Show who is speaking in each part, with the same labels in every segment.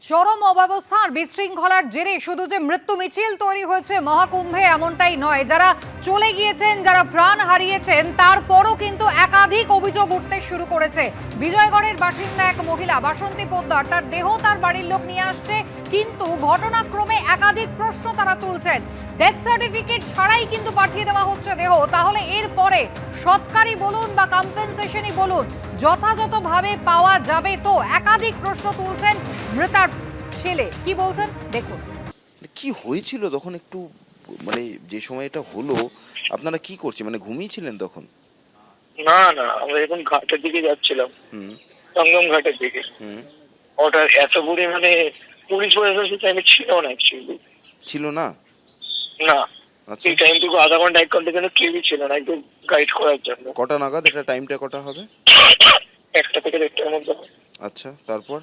Speaker 1: চরম অব্যবস্থা আর বিশৃঙ্খলার জেরে শুধু যে মৃত্যু মিছিল তৈরি হয়েছে মহাকুম্ভে এমনটাই নয়, যারা চলে গিয়েছেন, যারা প্রাণ হারিয়েছেন, তারপরও কিন্তু একাধিক অভিযোগ উঠতে শুরু করেছে। বিজয়গড়ের বাসিন্দা এক মহিলা বাসন্তী পোদ্দার, তার দেহ তার বাড়ির লোক নিয়ে আসছে, কিন্তু ঘটনাক্রমে একাধিক প্রশ্ন তারা তুলছেন। ডেথ সার্টিফিকেট ছাড়াই কিন্তু পাঠিয়ে দেওয়া হচ্ছে দেহ। তাহলে এরপরে সৎকারই বলুন বা কম্পেনসেশনই বলুন, যথাযথভাবে পাওয়া যাবে তো? একাধিক প্রশ্ন তুলছেন মৃতার ছেলে। কি বলছেন দেখুন।
Speaker 2: কি হয়েছিল তখন একটু, মানে যে সময় এটা হলো আপনারা কি করছেন, মানে ঘুমিয়েছিলেন তখন?
Speaker 3: না না, আমরা এখন ঘাটের দিকে যাচ্ছিলাম, সঙ্গম ঘাটের দিকে। ওটা এত পরিমাণে পুলিশ প্রশাসন টাইমে ছিল না, অ্যাকচুয়ালি
Speaker 2: ছিল না।
Speaker 3: না,
Speaker 2: আচ্ছা,
Speaker 3: এই টাইমটুকু আধা ঘন্টা 1 ঘন্টার জন্য কেউই ছিল না, একটু গাইড করার জন্য।
Speaker 2: কটা নাগাদ এটা, টাইমটা কটা হবে?
Speaker 3: 1টা থেকে 1টার মধ্যে।
Speaker 2: আচ্ছা, তারপর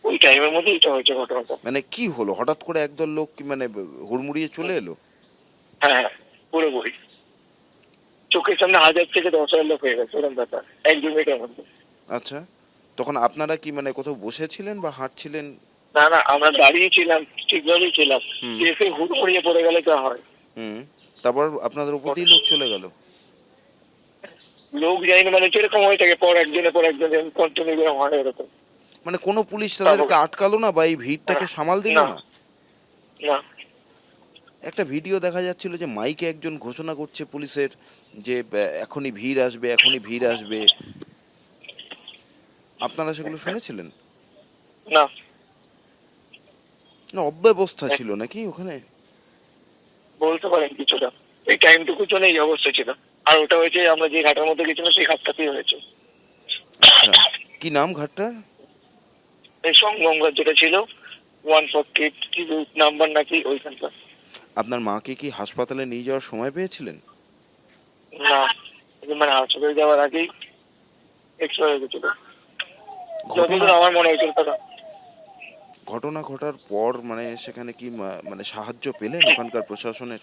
Speaker 3: ওই টাইমের মধ্যে এটা হয়েছে ঘটনাটা।
Speaker 2: মানে কি হলো, হঠাৎ করে একদল লোক কি মানে হুড়মুড়িয়ে চলে এলো?
Speaker 3: হ্যাঁ, পুরোপুরি চোখের সামনে 1000 থেকে 10,000 লোক হয়ে গেছে, এরকম ব্যাপার 1-2 মিনিটের মধ্যে।
Speaker 2: আচ্ছা, তখন আপনারা কি মানে কোথাও বসেছিলেন বা হাঁটছিলেন?
Speaker 3: না না, আমরা দাঁড়িয়েছিলাম, ঠিকভাবেই ছিলাম, এসে হুড়মুড়িয়ে পড়ে গেলে যা হয়।
Speaker 2: তারপর আপনাদের উপর দিয়ে লোক চলে গেল?
Speaker 3: লোক যায়নি মানে যেরকম হয়ে থাকে, পর একজনের পর একজন কন্টিনিউ হয় এরকম।
Speaker 2: মানে কোনো পুলিশ তাদেরকে আটকালো না বা এই ভিড়টাকে সামাল দিল না?
Speaker 3: না,
Speaker 2: একটা ভিডিও দেখা যাচ্ছিল যে মাইকে একজন ঘোষণা করছে পুলিশের যে এখনই ভিড় আসবে, এখনই ভিড় আসবে। আপনারা সেগুলো শুনেছিলেন?
Speaker 3: না,
Speaker 2: না, অব্যবস্থা ছিল নাকি ওখানে?
Speaker 3: বলতে পারেন কিছুটা। এই টাইমটুকুর জন্য এই অবস্থা ছিল। আর ওটা হয়েছে আমরা যে ঘাটের মধ্যে গেছিলাম সেই ঘাটটাতেই হয়েছে।
Speaker 2: আচ্ছা, কি নাম ঘাটটার?
Speaker 3: এই সঙ্গম ঘাট যেটা ছিল 148 কি নাম্বার নাকি, ওইখানটা।
Speaker 2: আপনার মাকে কি হাসপাতালে নিয়ে যাওয়ার সময় পেয়েছিলেন?
Speaker 3: না, মানে হাসপাতালে যাওয়ার আগেই এক্সপায়ার হয়ে গেছিল, যতদূর আমার মনে হয়েছিল।
Speaker 2: ঘটনা ঘটার পর মানে সেখানে কি মানে সাহায্য পেলেন ওখানকার প্রশাসনের?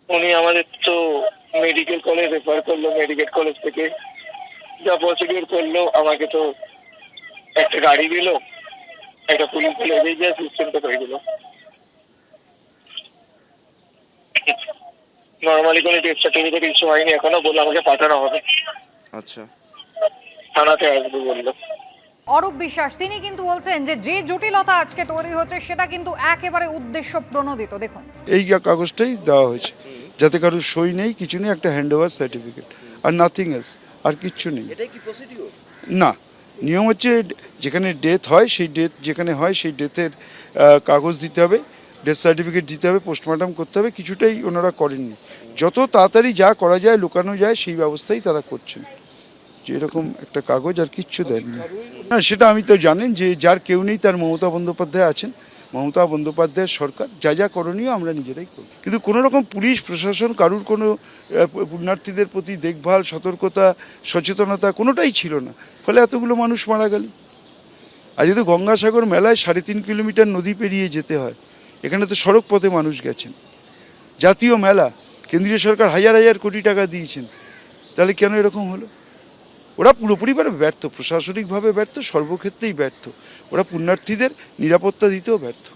Speaker 3: উনি আমাদের তো মেডিকেল কলেজ রেফার করলো, মেডিকেল কলেজ থেকে যা প্রসিডিউর করলো, আমাকে তো একটা গাড়ি দিল, একটা পুলিশ দিল, এই যে সিস্টেমটা হয়ে গেল। নর্মালি কোনো ডেথ সার্টিফিকেট ইস্যু হয়নি এখনো, বলে আমাকে পাঠানো হবে।
Speaker 2: আচ্ছা,
Speaker 3: থানাতে আসবে বললো।
Speaker 1: অরূপ বিশ্বাস তিনি কিন্তু বলছেন যে যে জটিলতা আজকে তৈরি হচ্ছে সেটা কিন্তু একেবারে উদ্দেশ্য প্রণোদিত। দেখুন,
Speaker 4: এই কাগজটাই দেওয়া হয়েছে, যাতে কারোর সই নেই, কিছু নেই, একটা হ্যান্ড ওভার সার্টিফিকেট, আর নাথিং এলস, আর কিচ্ছু নেই।
Speaker 2: এটাই কি প্রসিডিউর?
Speaker 4: না, নিয়ম হচ্ছে যেখানে ডেথ হয় সেই ডেথ যেখানে হয় সেই ডেথের কাগজ দিতে হবে, ডেথ সার্টিফিকেট দিতে হবে, পোস্টমর্টম করতে হবে। কিছুটাই ওনারা করেননি। যত তাড়াতাড়ি যা করা যায়, লুকানো যায়, সেই ব্যবস্থাই তারা করছেন। যে এরকম একটা কাগজ আর কিচ্ছু দেননি। না, সেটা আমি তো জানেন যে যার কেউ নেই তার মমতা বন্দ্যোপাধ্যায় আছেন। মমতা বন্দ্যোপাধ্যায়ের সরকার, যা যা করণীয় আমরা নিজেরাই করি। কিন্তু কোনো রকম পুলিশ প্রশাসন কারুর কোনো পুণ্যার্থীদের প্রতি দেখভাল, সতর্কতা, সচেতনতা কোনোটাই ছিল না। ফলে এতগুলো মানুষ মারা গেল। আর যেহেতু গঙ্গাসাগর মেলায় 3.5 কিলোমিটার নদী পেরিয়ে যেতে হয়, এখানে তো সড়ক পথে মানুষ গেছেন। জাতীয় মেলা, কেন্দ্রীয় সরকার হাজার হাজার কোটি টাকা দিয়েছেন, তাহলে কেন এরকম হলো? ওরা পুরোপুরিভাবে ব্যর্থ, প্রশাসনিকভাবে ব্যর্থ, সর্বক্ষেত্রেই ব্যর্থ। ওরা পুণ্যার্থীদের নিরাপত্তা দিতেও ব্যর্থ।